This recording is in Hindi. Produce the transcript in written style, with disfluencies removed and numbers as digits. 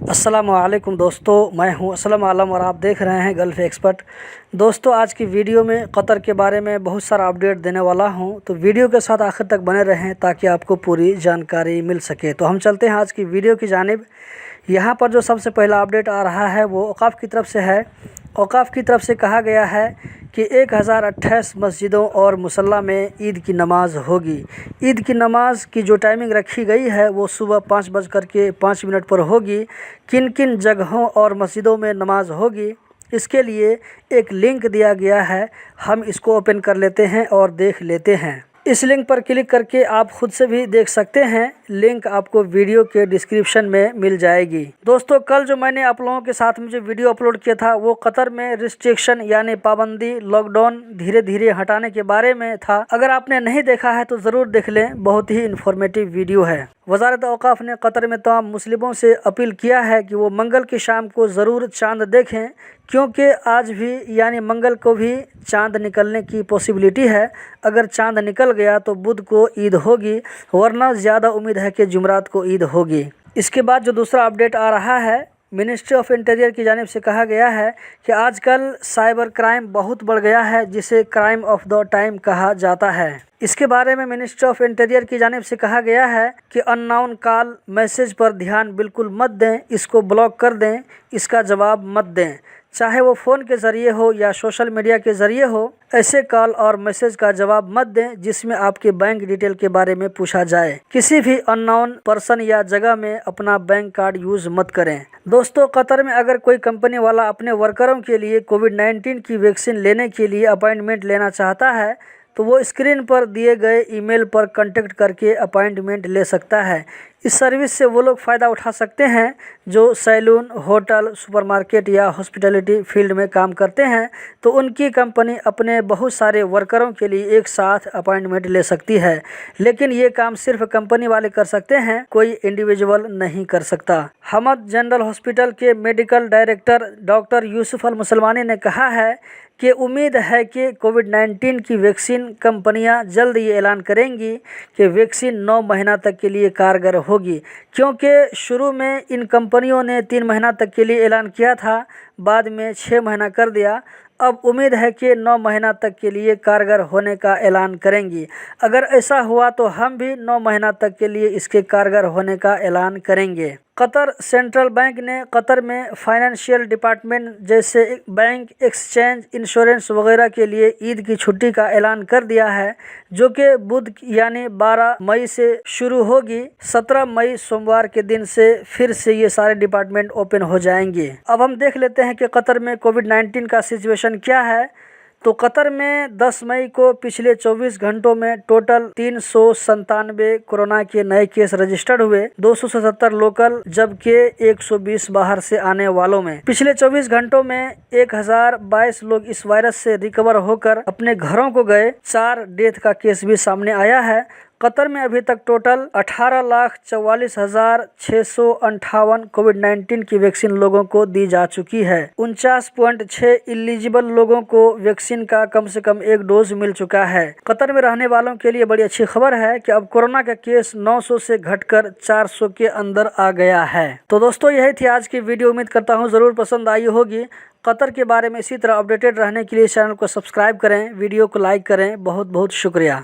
अस्सलाम वालेकुम दोस्तों, मैं हूं असलम आलम और आप देख रहे हैं गल्फ़ एक्सपर्ट। दोस्तों, आज की वीडियो में कतर के बारे में बहुत सारा अपडेट देने वाला हूं, तो वीडियो के साथ आखिर तक बने रहें ताकि आपको पूरी जानकारी मिल सके। तो हम चलते हैं आज की वीडियो की जानिब। यहाँ पर जो सबसे पहला अपडेट आ रहा है वो औक़ाफ़ की तरफ से है। औक़ाफ़ की तरफ से कहा गया है कि 1028 मस्जिदों और मुसल्ला में ईद की नमाज़ होगी। ईद की नमाज़ की जो टाइमिंग रखी गई है वो सुबह 5:05 पर होगी। किन किन जगहों और मस्जिदों में नमाज़ होगी, इसके लिए एक लिंक दिया गया है। हम इसको ओपन कर लेते हैं और देख लेते हैं। इस लिंक पर क्लिक करके आप खुद से भी देख सकते हैं। लिंक आपको वीडियो के डिस्क्रिप्शन में मिल जाएगी। दोस्तों, कल जो मैंने आप लोगों के साथ में जो वीडियो अपलोड किया था वो कतर में रिस्ट्रिक्शन यानी पाबंदी, लॉकडाउन धीरे धीरे हटाने के बारे में था। अगर आपने नहीं देखा है तो ज़रूर देख लें, बहुत ही इन्फॉर्मेटिव वीडियो है। वज़ारत औक़ाफ़ ने कतर में तमाम मुस्लिमों से अपील किया है कि वो मंगल की शाम को ज़रूर चाँद देखें, क्योंकि आज भी यानी मंगल को भी चाँद निकलने की पॉसिबिलिटी है। अगर चाँद निकल गया तो बुध को ईद होगी, वरना ज़्यादा उम्मीद है कि जुमरात को ईद होगी। इसके बाद जो दूसरा अपडेट आ रहा है, मिनिस्ट्री ऑफ इंटीरियर की जानिब से कहा गया है कि आजकल साइबर क्राइम बहुत बढ़ गया है, जिसे क्राइम ऑफ द टाइम कहा जाता है। इसके बारे में मिनिस्ट्री ऑफ इंटीरियर की जानिब से कहा गया है कि अननोन कॉल मैसेज पर ध्यान बिल्कुल मत दें, इसको ब्लॉक कर दें, इसका जवाब मत दें। चाहे वो फ़ोन के ज़रिए हो या सोशल मीडिया के ज़रिए हो, ऐसे कॉल और मैसेज का जवाब मत दें जिसमें आपके बैंक डिटेल के बारे में पूछा जाए। किसी भी अननोन पर्सन या जगह में अपना बैंक कार्ड यूज़ मत करें। दोस्तों, कतर में अगर कोई कंपनी वाला अपने वर्करों के लिए कोविड-19 की वैक्सीन लेने के लिए अपॉइंटमेंट लेना चाहता है तो वो स्क्रीन पर दिए गए ईमेल पर कांटेक्ट करके अपॉइंटमेंट ले सकता है। इस सर्विस से वो लोग फ़ायदा उठा सकते हैं जो सैलून, होटल, सुपरमार्केट या हॉस्पिटैलिटी फील्ड में काम करते हैं। तो उनकी कंपनी अपने बहुत सारे वर्करों के लिए एक साथ अपॉइंटमेंट ले सकती है, लेकिन ये काम सिर्फ कंपनी वाले कर सकते हैं, कोई इंडिविजुअल नहीं कर सकता। हमद जनरल हॉस्पिटल के मेडिकल डायरेक्टर डॉक्टर यूसुफ अल मुसलमानी ने कहा है कि उम्मीद है कि कोविड-19 की वैक्सीन कंपनियां जल्द ये ऐलान करेंगी कि वैक्सीन 9 महीना तक के लिए कारगर होगी, क्योंकि शुरू में इन कंपनियों ने 3 महीना तक के लिए ऐलान किया था, बाद में 6 महीना कर दिया। अब उम्मीद है कि 9 महीना तक के लिए कारगर होने का ऐलान करेंगी। अगर ऐसा हुआ तो हम भी 9 महीना तक के लिए इसके कारगर होने का ऐलान करेंगे। कतर सेंट्रल बैंक ने कतर में फाइनेंशियल डिपार्टमेंट जैसे बैंक, एक्सचेंज, इंश्योरेंस वगैरह के लिए ईद की छुट्टी का ऐलान कर दिया है, जो कि बुध यानी 12 मई से शुरू होगी। 17 मई सोमवार के दिन से फिर से ये सारे डिपार्टमेंट ओपन हो जाएंगे। अब हम देख लेते हैं कि कतर में कोविड-19 का सिचुएशन क्या है। तो कतर में 10 मई को पिछले 24 घंटों में टोटल 397 कोरोना के नए केस रजिस्टर्ड हुए, 277 लोकल जबकि 120 बाहर से आने वालों में। पिछले 24 घंटों में 1022 लोग इस वायरस से रिकवर होकर अपने घरों को गए। 4 डेथ का केस भी सामने आया है। कतर में अभी तक टोटल 18,44,658 कोविड-19 की वैक्सीन लोगों को दी जा चुकी है। 49.6 एलिजिबल लोगों को वैक्सीन का कम से कम 1 डोज मिल चुका है। कतर में रहने वालों के लिए बड़ी अच्छी खबर है कि अब कोरोना का केस 900 से घटकर 400 के अंदर आ गया है। तो दोस्तों, यही थी आज की वीडियो। उम्मीद करता हूँ ज़रूर पसंद आई होगी। कतर के बारे में इसी तरह अपडेटेड रहने के लिए चैनल को सब्सक्राइब करें, वीडियो को लाइक करें। बहुत बहुत शुक्रिया।